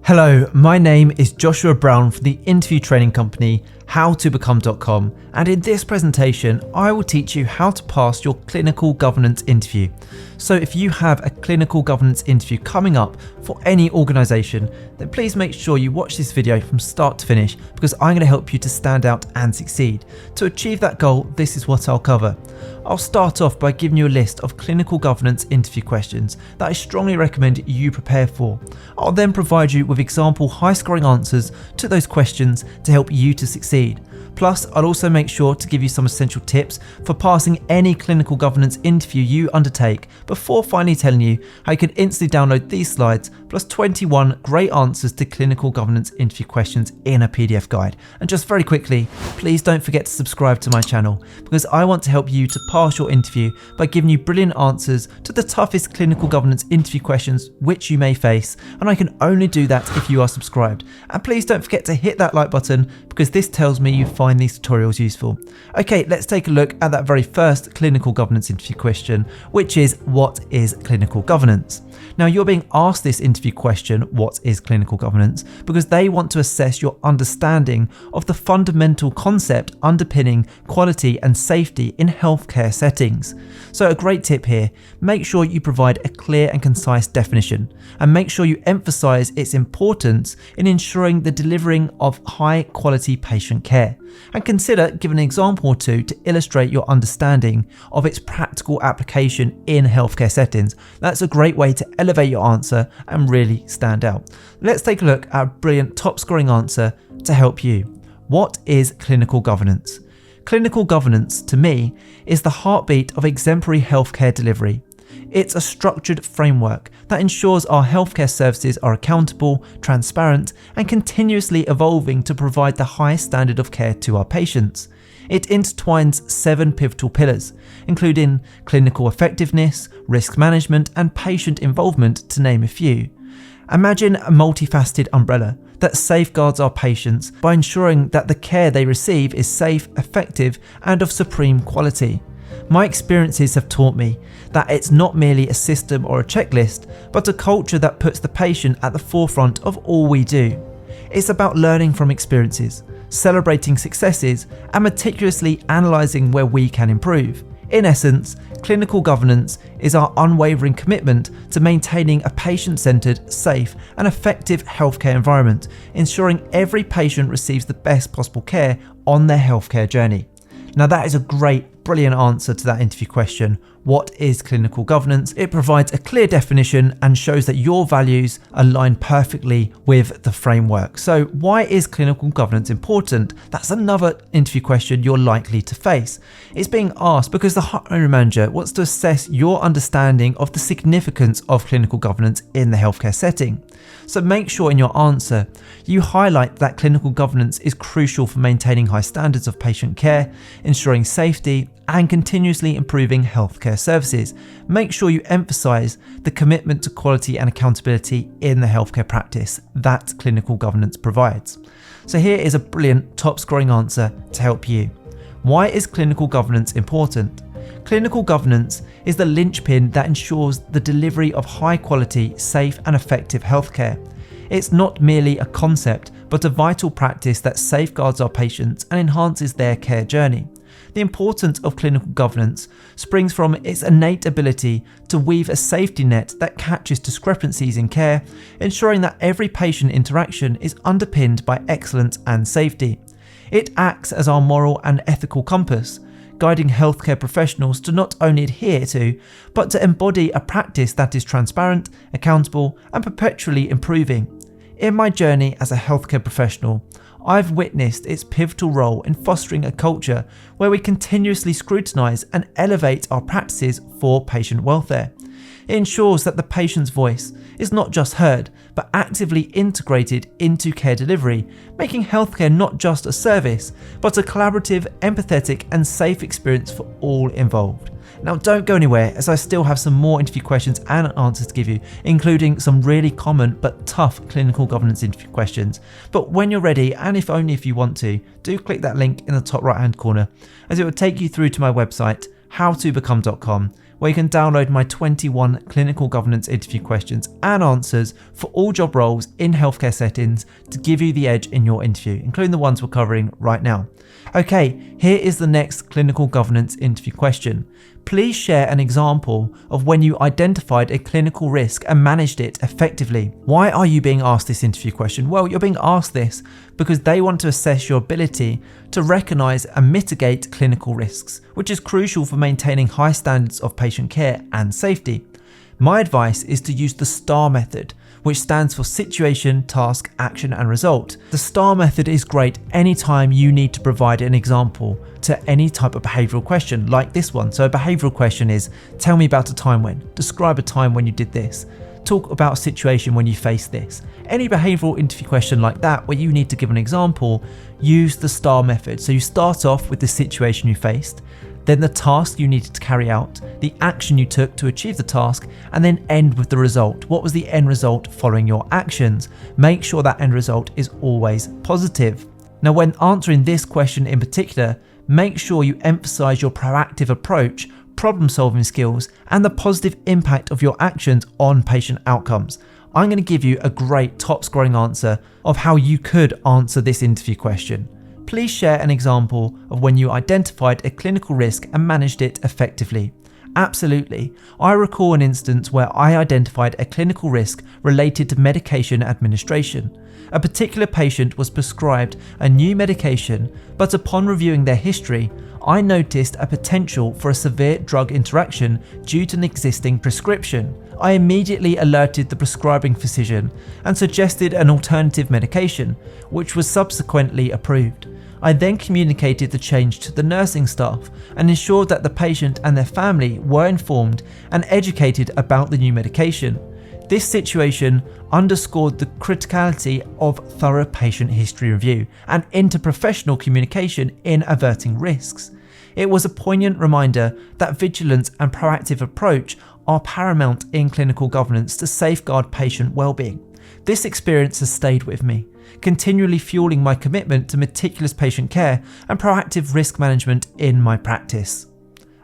Hello, my name is Joshua Brown from the interview training company howtobecome.com, and in this presentation I will teach you how to pass your clinical governance interview. So if you have a clinical governance interview coming up for any organisation, then please make sure you watch this video from start to finish, because I'm going to help you to stand out and succeed. To achieve that goal, this is what I'll cover. I'll start off by giving you a list of clinical governance interview questions that I strongly recommend you prepare for. I'll then provide you with example high-scoring answers to those questions to help you to succeed. Plus, I'll also make sure to give you some essential tips for passing any clinical governance interview you undertake, before finally telling you how you can instantly download these slides plus 21 great answers to clinical governance interview questions in a PDF guide. And just very quickly, please don't forget to subscribe to my channel, because I want to help you to pass your interview by giving you brilliant answers to the toughest clinical governance interview questions which you may face, and I can only do that if you are subscribed. And please don't forget to hit that like button, because this tells me you find these tutorials useful. Okay, let's take a look at that very first clinical governance interview question, which is, what is clinical governance? Now, you're being asked this interview question, what is clinical governance, because they want to assess your understanding of the fundamental concept underpinning quality and safety in healthcare settings. So a great tip here, make sure you provide a clear and concise definition, and make sure you emphasize its importance in ensuring the delivering of high quality patient care. And consider giving an example or two to illustrate your understanding of its practical application in healthcare settings. That's a great way to elevate your answer and really stand out. Let's take a look at a brilliant top scoring answer to help you. What is clinical governance? Clinical governance, to me, is the heartbeat of exemplary healthcare delivery. It's a structured framework that ensures our healthcare services are accountable, transparent, and continuously evolving to provide the highest standard of care to our patients. It intertwines 7 pivotal pillars, including clinical effectiveness, risk management, and patient involvement, to name a few. Imagine a multifaceted umbrella that safeguards our patients by ensuring that the care they receive is safe, effective, and of supreme quality. My experiences have taught me that it's not merely a system or a checklist, but a culture that puts the patient at the forefront of all we do. It's about learning from experiences, celebrating successes, and meticulously analysing where we can improve. In essence, clinical governance is our unwavering commitment to maintaining a patient-centred, safe, and effective healthcare environment, ensuring every patient receives the best possible care on their healthcare journey. Now, that is a brilliant answer to that interview question. What is clinical governance? It provides a clear definition and shows that your values align perfectly with the framework. So why is clinical governance important? That's another interview question you're likely to face. It's being asked because the hiring manager wants to assess your understanding of the significance of clinical governance in the healthcare setting. So make sure in your answer you highlight that clinical governance is crucial for maintaining high standards of patient care, ensuring safety, and continuously improving healthcare services. Make sure you emphasize the commitment to quality and accountability in the healthcare practice that clinical governance provides. So here is a brilliant top scoring answer to help you. Why is clinical governance important? Clinical governance is the linchpin that ensures the delivery of high quality, safe, and effective healthcare. It's not merely a concept, but a vital practice that safeguards our patients and enhances their care journey. The importance of clinical governance springs from its innate ability to weave a safety net that catches discrepancies in care, ensuring that every patient interaction is underpinned by excellence and safety. It acts as our moral and ethical compass, guiding healthcare professionals to not only adhere to, but to embody a practice that is transparent, accountable, and perpetually improving. In my journey as a healthcare professional, I've witnessed its pivotal role in fostering a culture where we continuously scrutinise and elevate our practices for patient welfare. It ensures that the patient's voice is not just heard, but actively integrated into care delivery, making healthcare not just a service, but a collaborative, empathetic, and safe experience for all involved. Now, don't go anywhere, as I still have some more interview questions and answers to give you, including some really common but tough clinical governance interview questions. But when you're ready, and if only if you want to, do click that link in the top right hand corner, as it will take you through to my website, howtobecome.com, where you can download my 21 clinical governance interview questions and answers for all job roles in healthcare settings to give you the edge in your interview, including the ones we're covering right now. Okay, here is the next clinical governance interview question. Please share an example of when you identified a clinical risk and managed it effectively. Why are you being asked this interview question? Well, you're being asked this because they want to assess your ability to recognise and mitigate clinical risks, which is crucial for maintaining high standards of patient care and safety. My advice is to use the STAR method, which stands for Situation, Task, Action and Result. The STAR method is great anytime you need to provide an example to any type of behavioural question like this one. So a behavioural question is, tell me about a time when, describe a time when you did this, talk about a situation when you faced this. Any behavioural interview question like that where you need to give an example, use the STAR method. So you start off with the situation you faced, then the task you needed to carry out, the action you took to achieve the task, and then end with the result. What was the end result following your actions? Make sure that end result is always positive. Now, when answering this question in particular, make sure you emphasize your proactive approach, problem-solving skills, and the positive impact of your actions on patient outcomes. I'm going to give you a great top-scoring answer of how you could answer this interview question. Please share an example of when you identified a clinical risk and managed it effectively. Absolutely. I recall an instance where I identified a clinical risk related to medication administration. A particular patient was prescribed a new medication, but upon reviewing their history, I noticed a potential for a severe drug interaction due to an existing prescription. I immediately alerted the prescribing physician and suggested an alternative medication, which was subsequently approved. I then communicated the change to the nursing staff and ensured that the patient and their family were informed and educated about the new medication. This situation underscored the criticality of thorough patient history review and interprofessional communication in averting risks. It was a poignant reminder that vigilance and proactive approach are paramount in clinical governance to safeguard patient well-being. This experience has stayed with me, continually fueling my commitment to meticulous patient care and proactive risk management in my practice.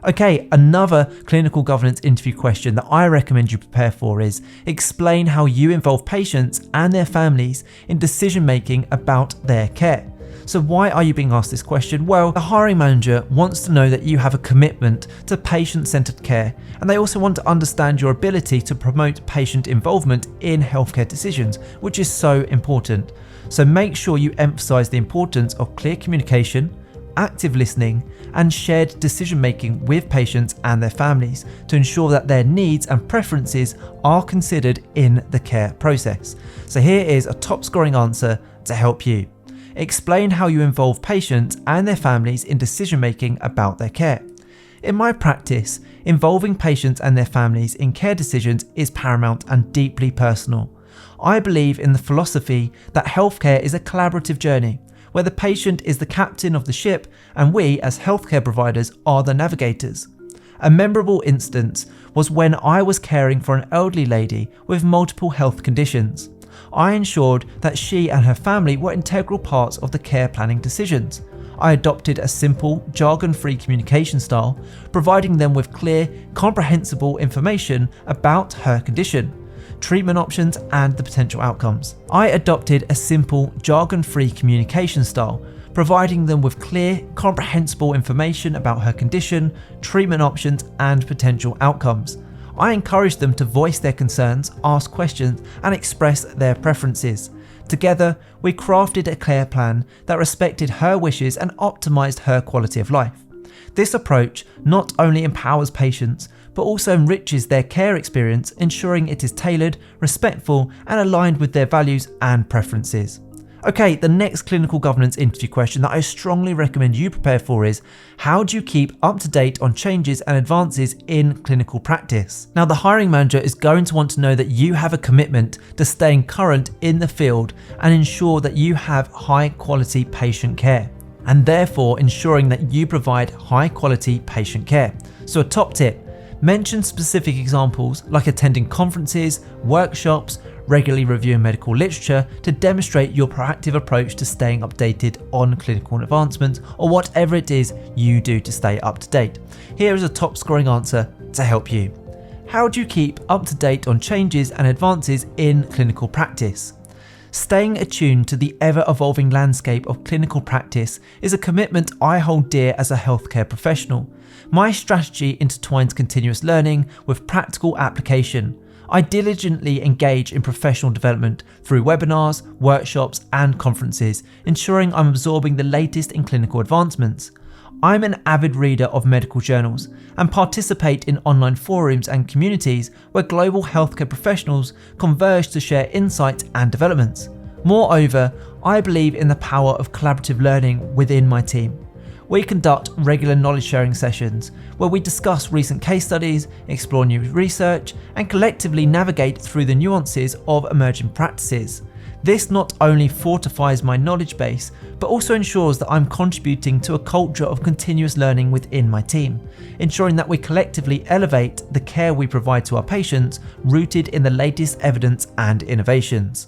Okay, another clinical governance interview question that I recommend you prepare for is, explain how you involve patients and their families in decision making about their care. So why are you being asked this question? Well, the hiring manager wants to know that you have a commitment to patient-centered care, and they also want to understand your ability to promote patient involvement in healthcare decisions, which is so important. So make sure you emphasize the importance of clear communication, active listening, and shared decision-making with patients and their families to ensure that their needs and preferences are considered in the care process. So here is a top-scoring answer to help you. Explain how you involve patients and their families in decision-making about their care. In my practice, involving patients and their families in care decisions is paramount and deeply personal. I believe in the philosophy that healthcare is a collaborative journey, where the patient is the captain of the ship and we as healthcare providers are the navigators. A memorable instance was when I was caring for an elderly lady with multiple health conditions. I ensured that she and her family were integral parts of the care planning decisions. I adopted a simple, jargon-free communication style, providing them with clear, comprehensible information about her condition, treatment options, and the potential outcomes. I adopted a simple, jargon-free communication style, providing them with clear, comprehensible information about her condition, treatment options, and potential outcomes. I encouraged them to voice their concerns, ask questions, and express their preferences. Together, we crafted a care plan that respected her wishes and optimized her quality of life. This approach not only empowers patients, but also enriches their care experience, ensuring it is tailored, respectful, and aligned with their values and preferences. Okay, the next clinical governance interview question that I strongly recommend you prepare for is, how do you keep up to date on changes and advances in clinical practice? Now, the hiring manager is going to want to know that you have a commitment to staying current in the field and ensure that you have high quality patient care, and therefore ensuring that you provide high quality patient care. So a top tip, mention specific examples like attending conferences, workshops, regularly reviewing medical literature to demonstrate your proactive approach to staying updated on clinical advancements or whatever it is you do to stay up to date. Here is a top scoring answer to help you. How do you keep up to date on changes and advances in clinical practice? Staying attuned to the ever-evolving landscape of clinical practice is a commitment I hold dear as a healthcare professional. My strategy intertwines continuous learning with practical application. I diligently engage in professional development through webinars, workshops, and conferences, ensuring I'm absorbing the latest in clinical advancements. I'm an avid reader of medical journals and participate in online forums and communities where global healthcare professionals converge to share insights and developments. Moreover, I believe in the power of collaborative learning within my team. We conduct regular knowledge sharing sessions where we discuss recent case studies, explore new research, and collectively navigate through the nuances of emerging practices. This not only fortifies my knowledge base, but also ensures that I'm contributing to a culture of continuous learning within my team, ensuring that we collectively elevate the care we provide to our patients, rooted in the latest evidence and innovations.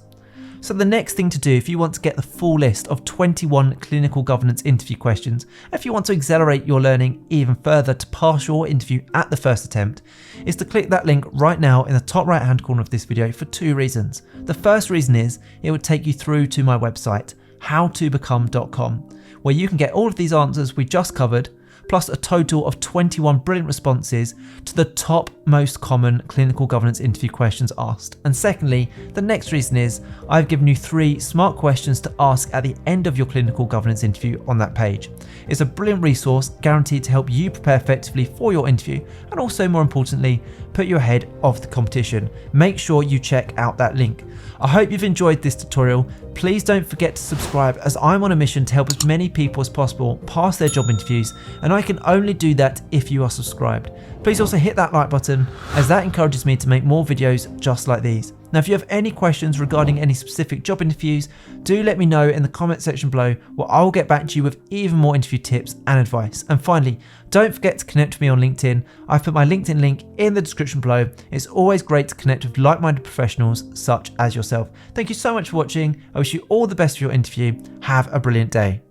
So the next thing to do if you want to get the full list of 21 clinical governance interview questions, if you want to accelerate your learning even further to pass your interview at the first attempt, is to click that link right now in the top right hand corner of this video for two reasons. The first reason is it would take you through to my website, howtobecome.com, where you can get all of these answers we just covered, plus a total of 21 brilliant responses to the top most common clinical governance interview questions asked. And secondly, the next reason is I've given you 3 smart questions to ask at the end of your clinical governance interview on that page. It's a brilliant resource guaranteed to help you prepare effectively for your interview and also, more importantly, put you ahead of the competition. Make sure you check out that link. I hope you've enjoyed this tutorial. Please don't forget to subscribe, as I'm on a mission to help as many people as possible pass their job interviews, and I can only do that if you are subscribed. Please also hit that like button, as that encourages me to make more videos just like these. Now, if you have any questions regarding any specific job interviews, do let me know in the comment section below, where I'll get back to you with even more interview tips and advice. And finally, don't forget to connect with me on LinkedIn. I've put my LinkedIn link in the description below. It's always great to connect with like-minded professionals such as yourself. Thank you so much for watching. I wish you all the best for your interview. Have a brilliant day.